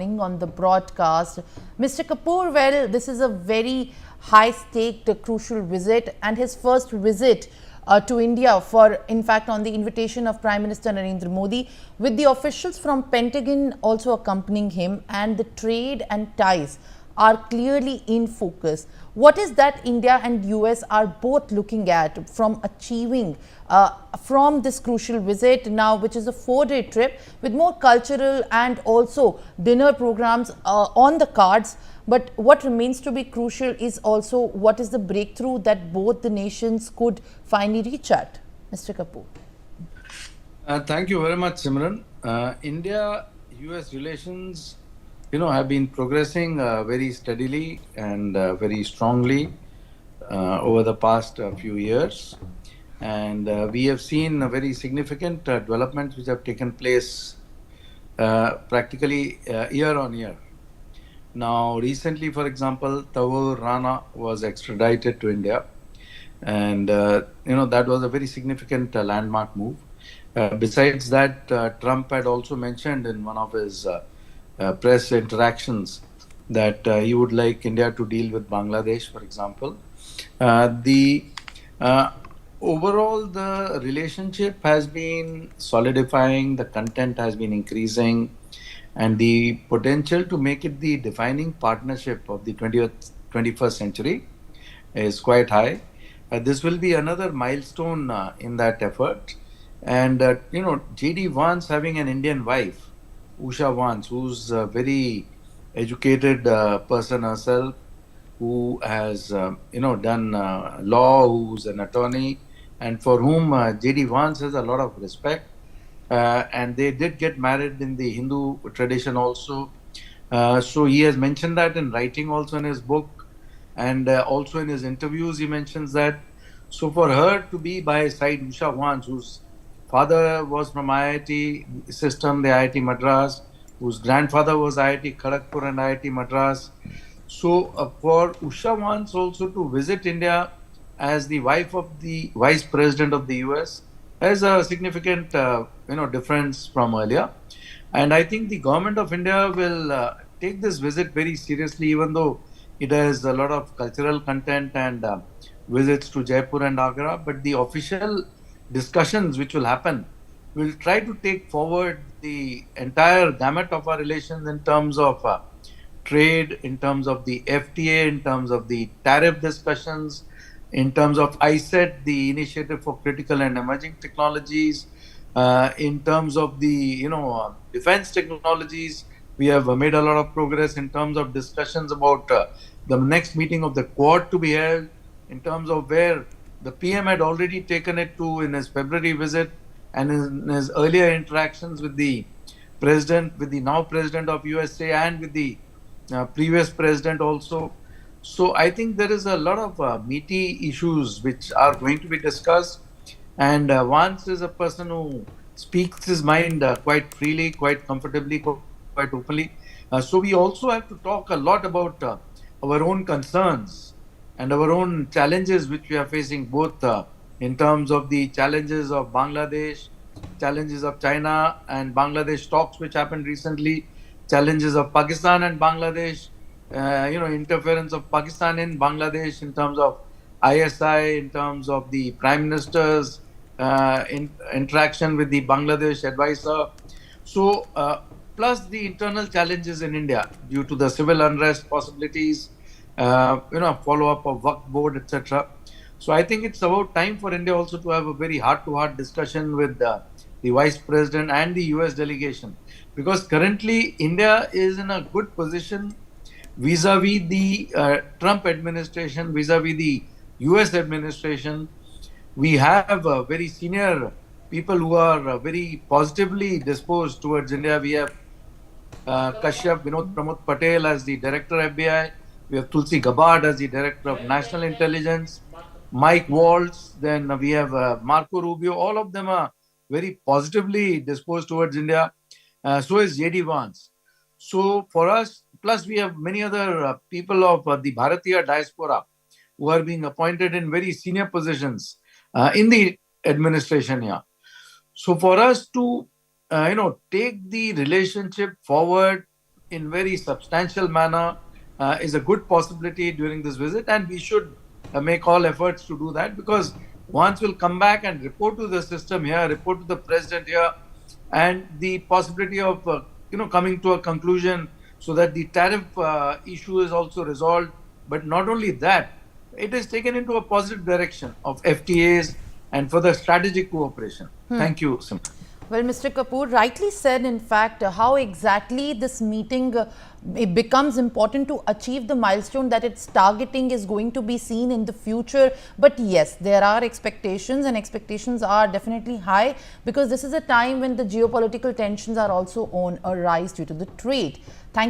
morning on the broadcast. Mr. Kapoor, well, this is a very high-staked, crucial visit, and his first visit to India in fact, on the invitation of Prime Minister Narendra Modi, with the officials from Pentagon also accompanying him, and the trade and ties are clearly in focus. What is that India and US are both looking at from achieving from this crucial visit now, which is a 4-day trip with more cultural and also dinner programs on the cards? But what remains to be crucial is also what is the breakthrough that both the nations could finally reach at? Mr. Kapoor. Thank you very much, Simran. India-US relations have been progressing very steadily and very strongly over the past few years. And we have seen very significant developments which have taken place practically year on year. Now, recently, for example, Tawur Rana was extradited to India. And, that was a very significant landmark move. Besides that, Trump had also mentioned in one of his press interactions that he would like India to deal with Bangladesh, for example. Overall, the relationship has been solidifying, the content has been increasing, and the potential to make it the defining partnership of the 21st century is quite high. This will be another milestone in that effort. And, J.D. Vance having an Indian wife, Usha Vance, who's a very educated person herself, who has, done law, who's an attorney, and for whom J.D. Vance has a lot of respect. And they did get married in the Hindu tradition also. So he has mentioned that in writing also in his book, and also in his interviews he mentions that. So for her to be by his side, Usha Vance, whose father was from IIT system, the IIT Madras, whose grandfather was IIT Kharagpur and IIT Madras. So for Usha Vance also to visit India as the wife of the Vice President of the US has a significant difference from earlier. And I think the government of India will take this visit very seriously, even though it has a lot of cultural content and visits to Jaipur and Agra. But the official discussions which will happen will try to take forward the entire gamut of our relations in terms of trade, in terms of the FTA, in terms of the tariff discussions, in terms of ISET, the Initiative for Critical and Emerging Technologies, in terms of the defense technologies. We have made a lot of progress in terms of discussions about the next meeting of the Quad to be held, in terms of where the PM had already taken it to in his February visit, and in his earlier interactions with the president, with the now president of USA, and with the previous president also. So I think there is a lot of meaty issues which are going to be discussed. And Vance is a person who speaks his mind quite freely, quite comfortably, quite openly. So we also have to talk a lot about our own concerns and our own challenges which we are facing, both in terms of the challenges of Bangladesh, challenges of China and Bangladesh talks which happened recently, challenges of Pakistan and Bangladesh, interference of Pakistan in Bangladesh in terms of ISI, in terms of the Prime Minister's interaction with the Bangladesh advisor. So, plus the internal challenges in India due to the civil unrest possibilities, follow-up of Waqf board, etc. So I think it's about time for India also to have a very heart-to-heart discussion with the Vice President and the US delegation. Because currently India is in a good position vis-a-vis the Trump administration, vis-a-vis the US administration. We have very senior people who are very positively disposed towards India. We have Kashyap Vinod Pramod Patel as the Director FBI. We have Tulsi Gabbard as the Director of National Intelligence. Mike Waltz. Then we have Marco Rubio. All of them are very positively disposed towards India. So is J.D. Vance. So for us, plus we have many other people of the Bharatiya diaspora who are being appointed in very senior positions in the administration here. So for us to take the relationship forward in very substantial manner is a good possibility during this visit, and we should make all efforts to do that, because once we'll come back and report to the system here, report to the president here, and the possibility of coming to a conclusion so that the tariff issue is also resolved. But not only that, it is taken into a positive direction of FTAs and further strategic cooperation. Thank you, Simran. Well, Mr. Kapoor rightly said, in fact, how exactly this meeting it becomes important to achieve the milestone that it's targeting is going to be seen in the future. But yes, there are expectations, and expectations are definitely high, because this is a time when the geopolitical tensions are also on a rise due to the trade. Thank